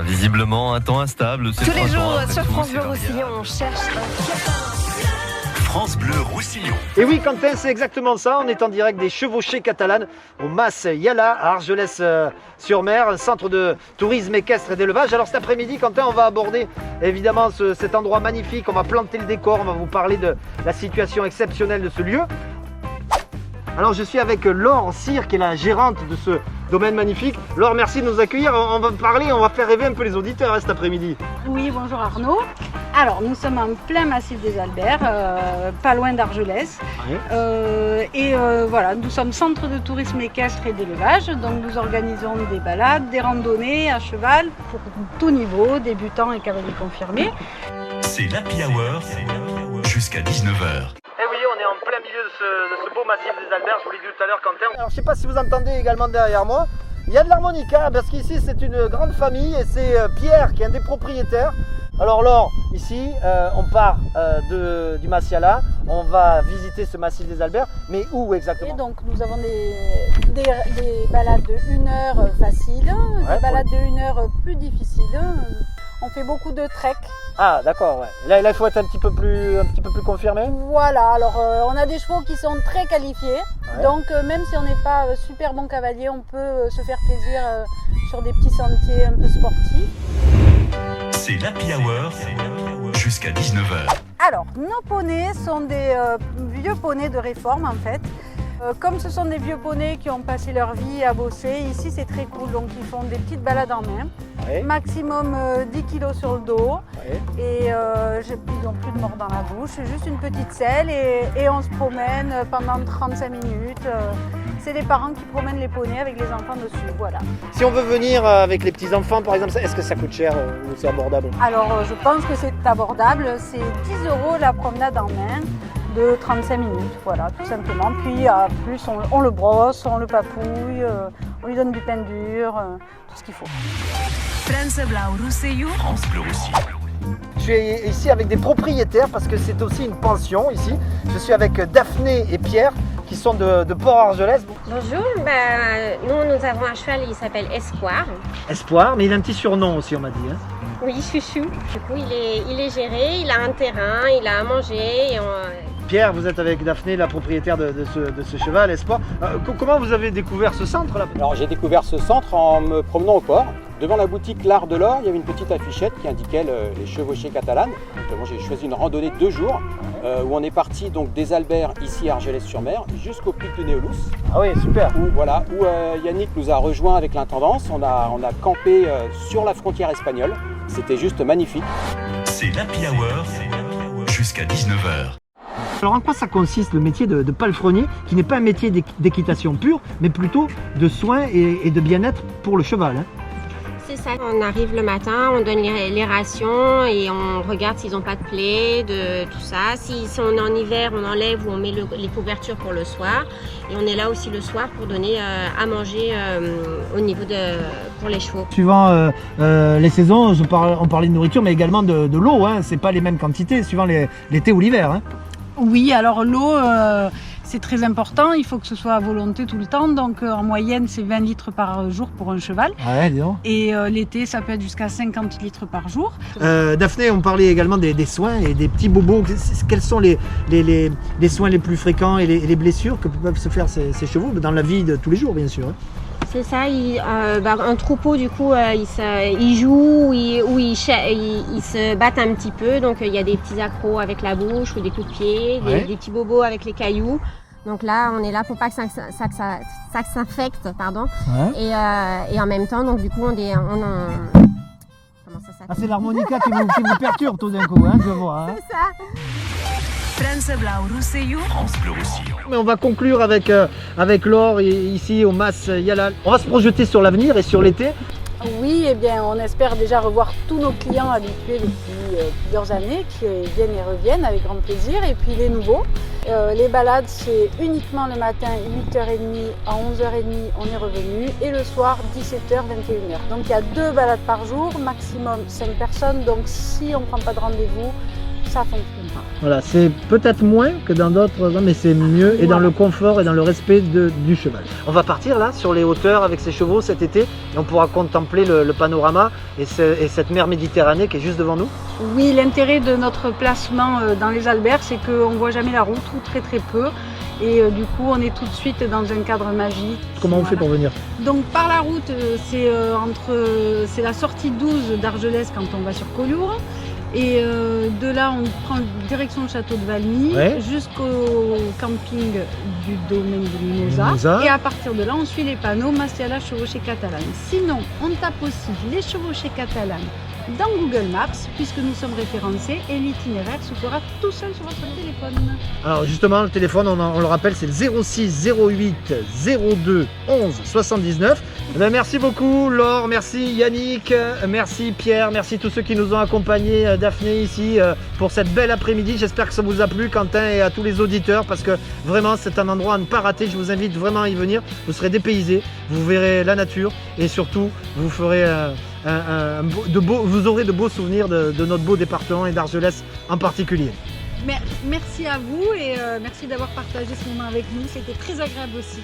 Visiblement, un temps instable. Tous les jours sur France Bleu Roussillon, on cherche France Bleu Roussillon. Et oui, Quentin, c'est exactement ça. On est en direct des Chevauchées Catalanes au Mas Yala à Argelès-sur-Mer, un centre de tourisme équestre et d'élevage. Alors cet après-midi, Quentin, on va aborder évidemment cet endroit magnifique. On va planter le décor, on va vous parler de la situation exceptionnelle de ce lieu. Alors je suis avec Laure Cyr, qui est la gérante de ce domaine magnifique. Laure, merci de nous accueillir. On va parler, on va faire rêver un peu les auditeurs cet après-midi. Oui, bonjour Arnaud. Alors nous sommes en plein massif des Alberts, pas loin d'Argelès. Ouais. Voilà, nous sommes centre de tourisme équestre et d'élevage. Donc nous organisons des balades, des randonnées à cheval pour tout niveau, débutants et cavaliers confirmés. C'est l'Happy Hour jusqu'à 19h. Eh oui, on est en plein milieu de ce beau massif des Alberts, je vous l'ai dit tout à l'heure, Quentin. Alors je ne sais pas si vous entendez également derrière moi, il y a de l'harmonica, parce qu'ici c'est une grande famille et c'est Pierre qui est un des propriétaires. Alors Laure, ici on part du Mas Yala, on va visiter ce massif des Alberts, mais où exactement? Et donc nous avons des balades de 1 heure faciles, des balades de 1 heure plus difficiles. On fait beaucoup de trek. Ah d'accord, ouais. Là il faut être un petit peu plus confirmé. Voilà, alors on a des chevaux qui sont très qualifiés. Ouais. Donc même si on n'est pas super bon cavalier, on peut se faire plaisir sur des petits sentiers un peu sportifs. C'est l'Happy Hour jusqu'à 19h. Alors, nos poneys sont des vieux poneys de réforme en fait. Comme ce sont des vieux poneys qui ont passé leur vie à bosser, ici c'est très cool, donc ils font des petites balades en main, ouais. Maximum 10 kg sur le dos, ouais. Et ils n'ont plus de mort dans la bouche, juste une petite selle et on se promène pendant 35 minutes. C'est les parents qui promènent les poneys avec les enfants dessus, voilà. Si on veut venir avec les petits-enfants par exemple, est-ce que ça coûte cher ou c'est abordable? Alors je pense que c'est abordable, c'est 10 € la promenade en main. De 35 minutes, voilà, tout simplement. Puis plus on le brosse, on le papouille, on lui donne du pain dur, tout ce qu'il faut. France Bleu Roussillon. France Bleu Roussillon. Je suis ici avec des propriétaires parce que c'est aussi une pension ici. Je suis avec Daphné et Pierre qui sont de Port-Argelès. Bonjour, nous avons un cheval, il s'appelle Espoir. Espoir, mais il a un petit surnom aussi, on m'a dit. Hein. Oui, Chouchou. Du coup, il est géré, il a un terrain, il a à manger. Pierre, vous êtes avec Daphné, la propriétaire de ce cheval, Espoir. Comment vous avez découvert ce centre là? Alors j'ai découvert ce centre en me promenant au port. Devant la boutique L'Art de l'Or, il y avait une petite affichette qui indiquait les Chevauchées Catalanes. Notamment, j'ai choisi une randonnée de 2 jours où on est parti donc des Alberts ici à Argelès-sur-Mer jusqu'au pic de Néolus. Ah oui, super. Où Yannick nous a rejoint avec l'intendance. On a campé sur la frontière espagnole. C'était juste magnifique. C'est l'Happy Hour jusqu'à 19h. Alors en quoi ça consiste le métier de palefrenier, qui n'est pas un métier d'équitation pure, mais plutôt de soins et de bien-être pour le cheval, hein? C'est ça, on arrive le matin, on donne les rations et on regarde s'ils n'ont pas de plaies, de tout ça. Si on est en hiver, on enlève ou on met les couvertures pour le soir. Et on est là aussi le soir pour donner à manger au niveau pour les chevaux. Suivant les saisons, on parlait de nourriture, mais également de l'eau, hein. C'est pas les mêmes quantités suivant l'été ou l'hiver, hein. Oui, alors l'eau, c'est très important, il faut que ce soit à volonté tout le temps, donc en moyenne c'est 20 litres par jour pour un cheval. Ouais, dis donc. Et l'été ça peut être jusqu'à 50 litres par jour. Daphné, on parlait également des soins et des petits bobos. Quels sont les soins les plus fréquents et les blessures que peuvent se faire ces chevaux dans la vie de tous les jours, bien sûr, hein. C'est ça, un troupeau du coup, il joue ou il se battent un petit peu, donc il y a des petits accros avec la bouche ou des coups de pied, des petits bobos avec les cailloux. Donc là, on est là pour pas que ça s'infecte, pardon. Ouais. Et en même temps, donc du coup, comment ça s'appelle? Ah, c'est l'harmonica qui vous perturbe tout d'un coup, hein, je vois. Hein. C'est ça. France Bleu Roussillon. France Bleu Roussillon. Mais on va conclure avec Laure ici au Mas Yala. On va se projeter sur l'avenir et sur l'été. Oui, eh bien, on espère déjà revoir tous nos clients habitués depuis plusieurs années qui viennent et reviennent avec grand plaisir. Et puis les nouveaux. Les balades, c'est uniquement le matin 8h30 à 11h30, on est revenu. Et le soir 17h, 21h. Donc il y a 2 balades par jour, maximum 5 personnes. Donc si on ne prend pas de rendez-vous, ça fonctionne pas. Voilà, c'est peut-être moins que dans d'autres, mais c'est mieux et dans le confort et dans le respect du cheval. On va partir là sur les hauteurs avec ces chevaux cet été et on pourra contempler le panorama et cette mer Méditerranée qui est juste devant nous. Oui, l'intérêt de notre placement dans les albergues, c'est qu'on ne voit jamais la route ou très très peu. Et du coup, on est tout de suite dans un cadre magique. Comment on fait pour venir? Donc par la route, c'est la sortie 12 d'Argelès quand on va sur Collioure. Et de là, on prend direction le château de Valmy jusqu'au camping du domaine de Mimosa. Et à partir de là, on suit les panneaux Massiala Chevauchée Catalane. Sinon, on tape aussi les Chevauchées Catalanes dans Google Maps, puisque nous sommes référencés, et l'itinéraire se fera tout seul sur votre téléphone. Alors justement, le téléphone, on le rappelle, c'est le 06 08 02 11 79. Merci beaucoup Laure, merci Yannick, merci Pierre, merci tous ceux qui nous ont accompagnés, Daphné ici, pour cette belle après-midi. J'espère que ça vous a plu, Quentin, et à tous les auditeurs, parce que vraiment c'est un endroit à ne pas rater. Je vous invite vraiment à y venir, vous serez dépaysés, vous verrez la nature et surtout vous ferez... vous aurez de beaux souvenirs de notre beau département et d'Argelès en particulier. Merci à vous et merci d'avoir partagé ce moment avec nous, c'était très agréable aussi.